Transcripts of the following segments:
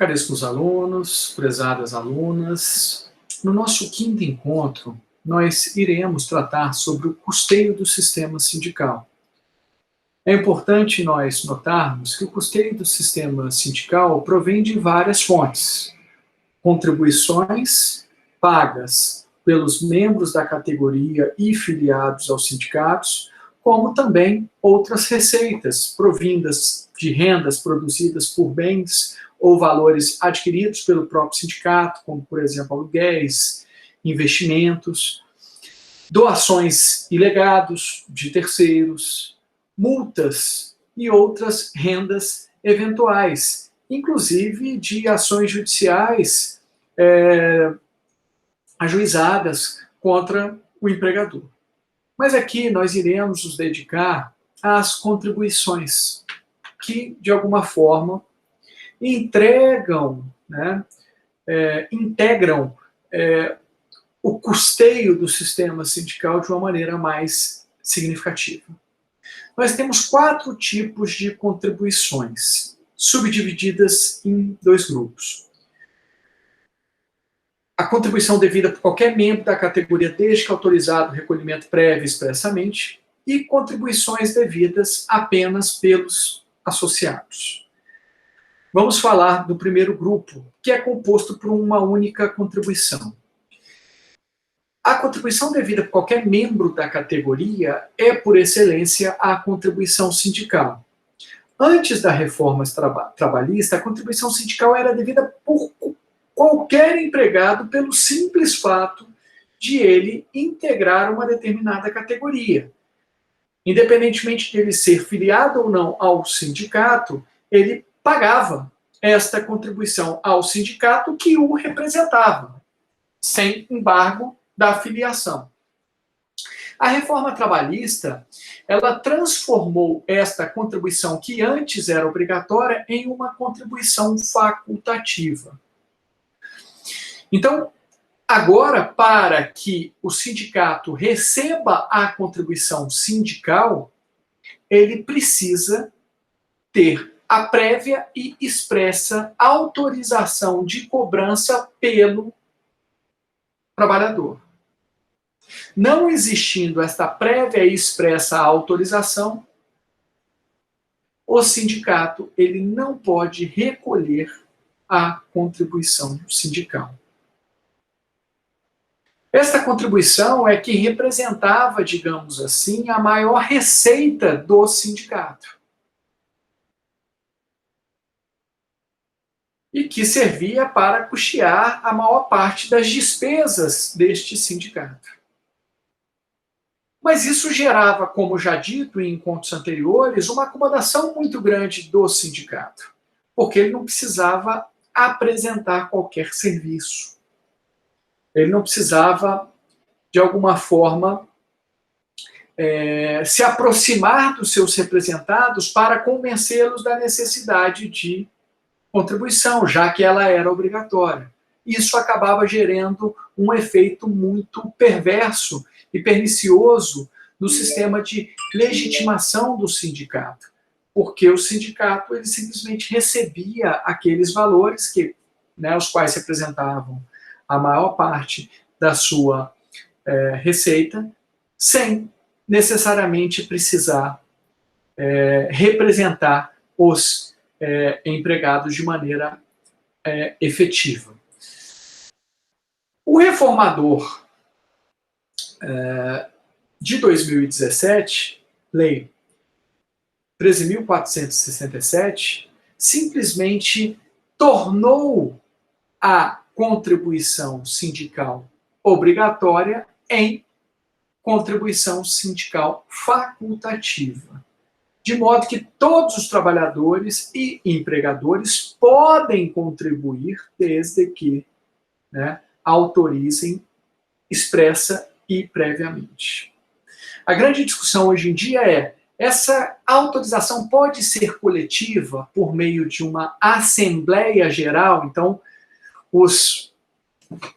Caríssimos alunos, prezadas alunas, no nosso quinto encontro, nós iremos tratar sobre o custeio do sistema sindical. É importante nós notarmos que o custeio do sistema sindical provém de várias fontes. Contribuições pagas pelos membros da categoria e filiados aos sindicatos, como também outras receitas provindas de rendas produzidas por bens ou valores adquiridos pelo próprio sindicato, como, por exemplo, aluguéis, investimentos, doações e legados de terceiros, multas e outras rendas eventuais, inclusive de ações judiciais ajuizadas contra o empregador. Mas aqui nós iremos nos dedicar às contribuições que, de alguma forma, integram o custeio do sistema sindical de uma maneira mais significativa. Nós temos 4 tipos de contribuições, subdivididas em 2 grupos. A contribuição devida por qualquer membro da categoria desde que autorizado o recolhimento prévio expressamente, e contribuições devidas apenas pelos associados. Vamos falar do primeiro grupo, que é composto por uma única contribuição. A contribuição devida por qualquer membro da categoria é, por excelência, a contribuição sindical. Antes da reforma trabalhista, a contribuição sindical era devida por qualquer empregado pelo simples fato de ele integrar uma determinada categoria. Independentemente de ele ser filiado ou não ao sindicato, ele pagava esta contribuição ao sindicato que o representava, sem embargo da filiação. A reforma trabalhista, ela transformou esta contribuição que antes era obrigatória em uma contribuição facultativa. Então, agora, para que o sindicato receba a contribuição sindical, ele precisa ter a prévia e expressa autorização de cobrança pelo trabalhador. Não existindo esta prévia e expressa autorização, o sindicato ele não pode recolher a contribuição sindical. Esta contribuição é que representava, digamos assim, a maior receita do sindicato. E que servia para custear a maior parte das despesas deste sindicato. Mas isso gerava, como já dito em encontros anteriores, uma acomodação muito grande do sindicato, porque ele não precisava apresentar qualquer serviço. Ele não precisava, de alguma forma, se aproximar dos seus representados para convencê-los da necessidade de contribuição, já que ela era obrigatória. Isso acabava gerando um efeito muito perverso e pernicioso no sistema de legitimação do sindicato, porque o sindicato ele simplesmente recebia aqueles valores que, os quais representavam a maior parte da sua receita, sem necessariamente precisar representar os empregados de maneira efetiva. O reformador de 2017, Lei 13.467, simplesmente tornou a contribuição sindical obrigatória em contribuição sindical facultativa. De modo que todos os trabalhadores e empregadores podem contribuir desde que autorizem expressa e previamente. A grande discussão hoje em dia é: essa autorização pode ser coletiva por meio de uma Assembleia Geral? Então, os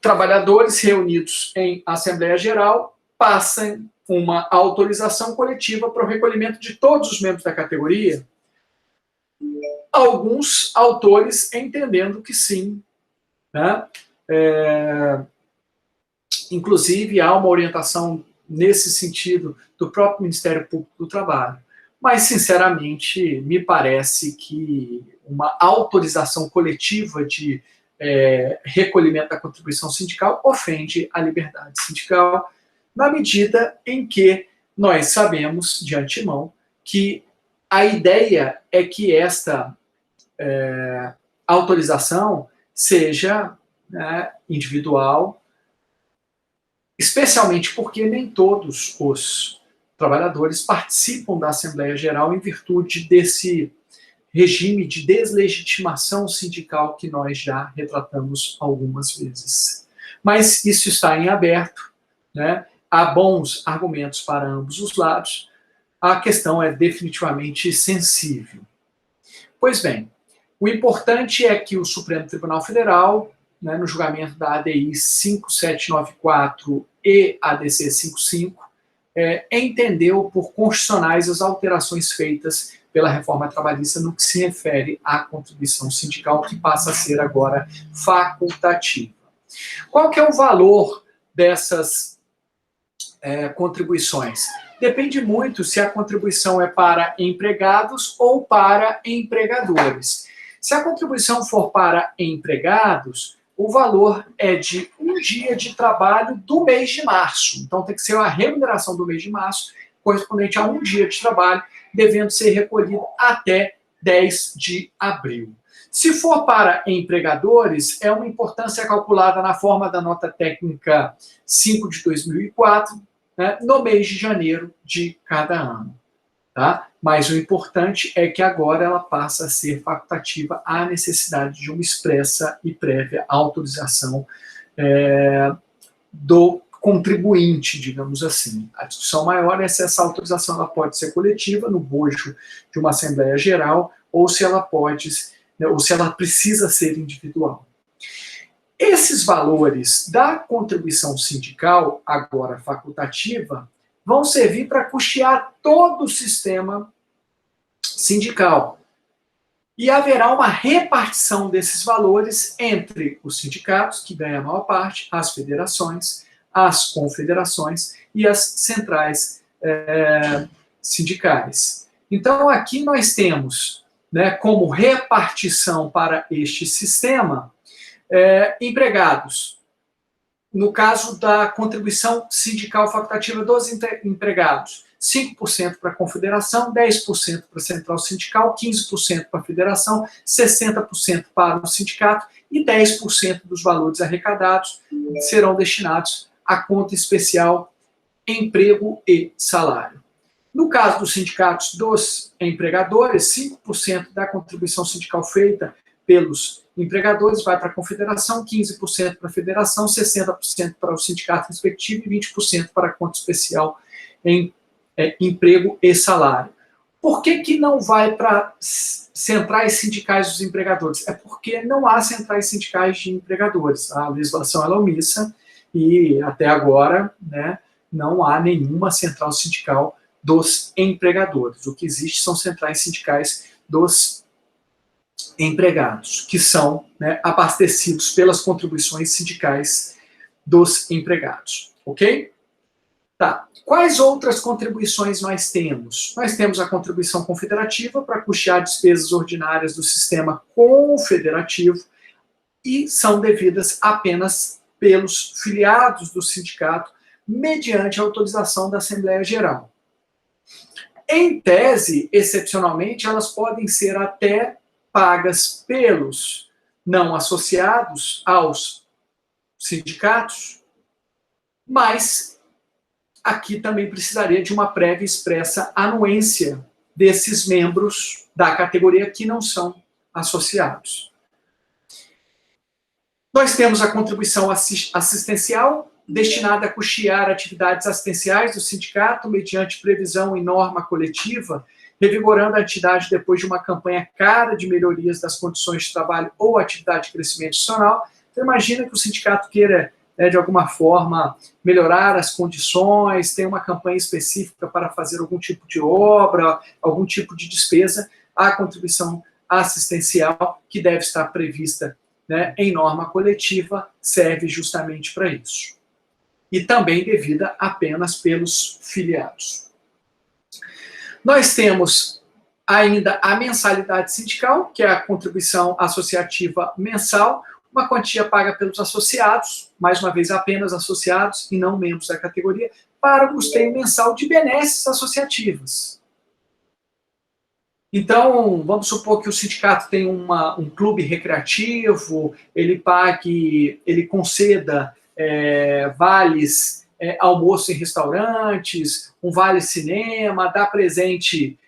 trabalhadores reunidos em Assembleia Geral passam uma autorização coletiva para o recolhimento de todos os membros da categoria? alguns autores entendendo que sim, né? Inclusive, há uma orientação nesse sentido do próprio Ministério Público do Trabalho. Mas, sinceramente, me parece que uma autorização coletiva de recolhimento da contribuição sindical ofende a liberdade sindical, na medida em que nós sabemos, de antemão, que a ideia é que esta autorização seja, né, individual, especialmente porque nem todos os trabalhadores participam da Assembleia Geral em virtude desse regime de deslegitimação sindical que nós já retratamos algumas vezes. Mas isso está em aberto, né? Há bons argumentos para ambos os lados, a questão é definitivamente sensível. Pois bem, o importante é que o Supremo Tribunal Federal, né, no julgamento da ADI 5794 e ADC 55, entendeu por constitucionais as alterações feitas pela reforma trabalhista no que se refere à contribuição sindical, que passa a ser agora facultativa. Qual que é o valor dessas contribuições? Depende muito se a contribuição é para empregados ou para empregadores. Se a contribuição for para empregados, o valor é de um dia de trabalho do mês de março. Então, tem que ser a remuneração do mês de março, correspondente a um dia de trabalho, devendo ser recolhido até 10 de abril. Se for para empregadores, é uma importância calculada na forma da nota técnica 5 de 2004, né, no mês de janeiro de cada ano. Tá? Mas o importante é que agora ela passa a ser facultativa à necessidade de uma expressa e prévia autorização do contribuinte, digamos assim. A discussão maior é se essa autorização ela pode ser coletiva, no bojo de uma Assembleia Geral, ou se ela pode, ou se ela precisa ser individual. Esses valores da contribuição sindical, agora facultativa, vão servir para custear todo o sistema sindical. E haverá uma repartição desses valores entre os sindicatos, que ganham a maior parte, as federações, as confederações e as centrais sindicais. Então, aqui nós temos, né, como repartição para este sistema, empregados. No caso da contribuição sindical facultativa dos empregados, 5% para a confederação, 10% para a central sindical, 15% para a federação, 60% para o sindicato e 10% dos valores arrecadados serão destinados à conta especial emprego e salário. No caso dos sindicatos dos empregadores, 5% da contribuição sindical feita pelos empregadores vai para a confederação, 15% para a federação, 60% para o sindicato respectivo e 20% para a conta especial em emprego e salário. Por que não vai para centrais sindicais dos empregadores? É porque não há centrais sindicais de empregadores. A legislação é omissa e até agora, né, não há nenhuma central sindical dos empregadores. O que existe são centrais sindicais dos empregados, que são, né, abastecidos pelas contribuições sindicais dos empregados, ok? Tá. Quais outras contribuições nós temos? Nós temos a contribuição confederativa para custear despesas ordinárias do sistema confederativo e são devidas apenas pelos filiados do sindicato mediante autorização da Assembleia Geral. Em tese, excepcionalmente, elas podem ser até pagas pelos não associados aos sindicatos, mas aqui também precisaria de uma prévia expressa anuência desses membros da categoria que não são associados. Nós temos a contribuição assistencial, destinada a custear atividades assistenciais do sindicato mediante previsão em norma coletiva, revigorando a entidade depois de uma campanha cara de melhorias das condições de trabalho ou atividade de crescimento institucional. Então, imagina que o sindicato queira, né, de alguma forma, melhorar as condições, tem uma campanha específica para fazer algum tipo de obra, algum tipo de despesa, a contribuição assistencial, que deve estar prevista, né, em norma coletiva, serve justamente para isso. E também devida apenas pelos filiados. Nós temos ainda a mensalidade sindical, que é a contribuição associativa mensal, uma quantia paga pelos associados, mais uma vez apenas associados e não membros da categoria, para o custeio mensal de benesses associativas. Então, vamos supor que o sindicato tem um clube recreativo, ele conceda vales almoço em restaurantes, um vale cinema, dá presente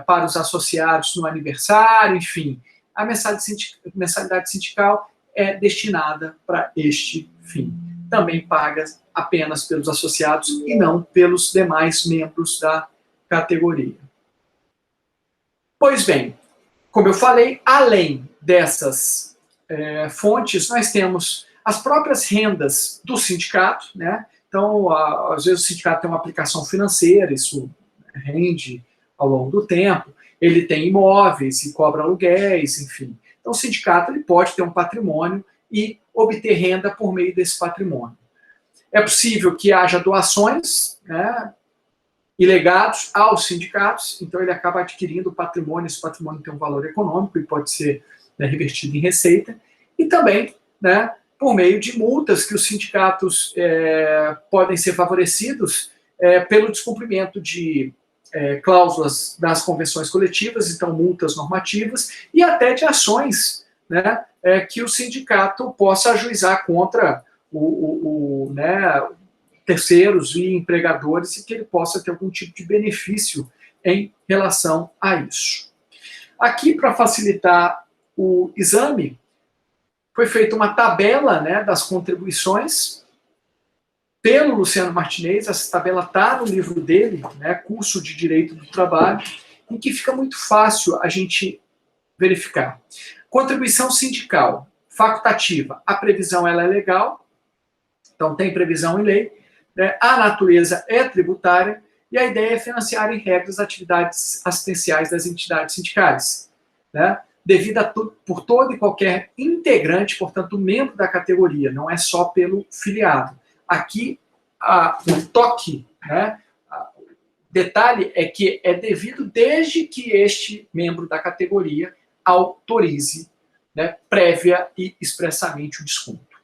para os associados no aniversário, enfim. A mensalidade sindical é destinada para este fim. Também paga apenas pelos associados e não pelos demais membros da categoria. Pois bem, como eu falei, além dessas fontes, nós temos as próprias rendas do sindicato, né? Então, às vezes o sindicato tem uma aplicação financeira, isso rende ao longo do tempo, ele tem imóveis e cobra aluguéis, enfim. Então, o sindicato ele pode ter um patrimônio e obter renda por meio desse patrimônio. É possível que haja doações, né, e legados aos sindicatos, então ele acaba adquirindo patrimônio, esse patrimônio tem um valor econômico e pode ser, né, revertido em receita, e também, né, por meio de multas que os sindicatos podem ser favorecidos pelo descumprimento de cláusulas das convenções coletivas, então multas normativas, e até de ações, né, que o sindicato possa ajuizar contra né, terceiros e empregadores e que ele possa ter algum tipo de benefício em relação a isso. Aqui, para facilitar o exame, foi feita uma tabela, né, das contribuições pelo Luciano Martinez. Essa tabela está no livro dele, né, Curso de Direito do Trabalho, em que fica muito fácil a gente verificar. Contribuição sindical facultativa. A previsão ela é legal, então tem previsão em lei. A natureza é tributária e a ideia é financiar em regras as atividades assistenciais das entidades sindicais, né? Devida por todo e qualquer integrante, portanto, membro da categoria, não é só pelo filiado. Aqui, o toque, né? O detalhe é que é devido desde que este membro da categoria autorize, né, prévia e expressamente o desconto.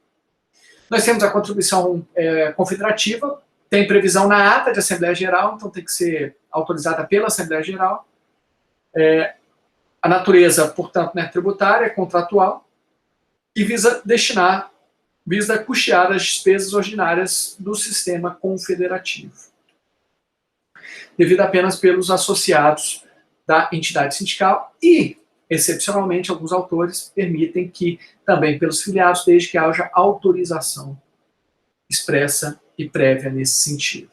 Nós temos a contribuição confederativa, tem previsão na ata de Assembleia Geral, então tem que ser autorizada pela Assembleia Geral. A natureza, portanto, não é tributária, é contratual, e visa custear as despesas ordinárias do sistema confederativo, devido apenas pelos associados da entidade sindical e, excepcionalmente, alguns autores permitem que também pelos filiados, desde que haja autorização expressa e prévia nesse sentido,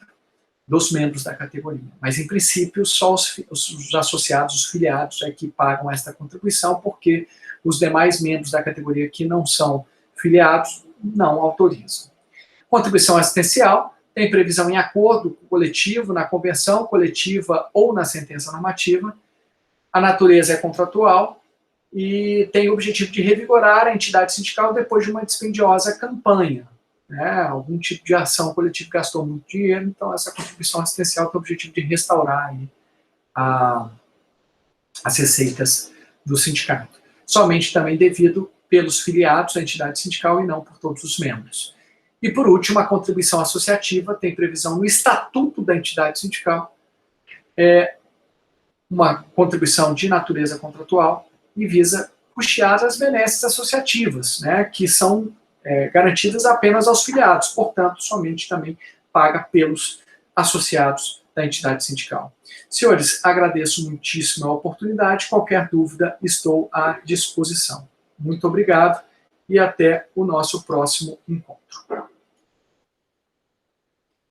dos membros da categoria. Mas, em princípio, só os associados, os filiados, é que pagam esta contribuição, porque os demais membros da categoria que não são filiados não autorizam. Contribuição assistencial tem previsão em acordo coletivo, na convenção coletiva ou na sentença normativa. A natureza é contratual e tem o objetivo de revigorar a entidade sindical depois de uma dispendiosa campanha, né? Algum tipo de ação coletiva gastou muito dinheiro, então essa contribuição assistencial tem o objetivo de restaurar aí as receitas do sindicato. Somente também devido pelos filiados à entidade sindical e não por todos os membros. E, por último, a contribuição associativa tem previsão no estatuto da entidade sindical, uma contribuição de natureza contratual e visa custear as benesses associativas, né, que são garantidas apenas aos filiados, portanto, somente também paga pelos associados da entidade sindical. Senhores, agradeço muitíssimo a oportunidade, qualquer dúvida estou à disposição. Muito obrigado e até o nosso próximo encontro.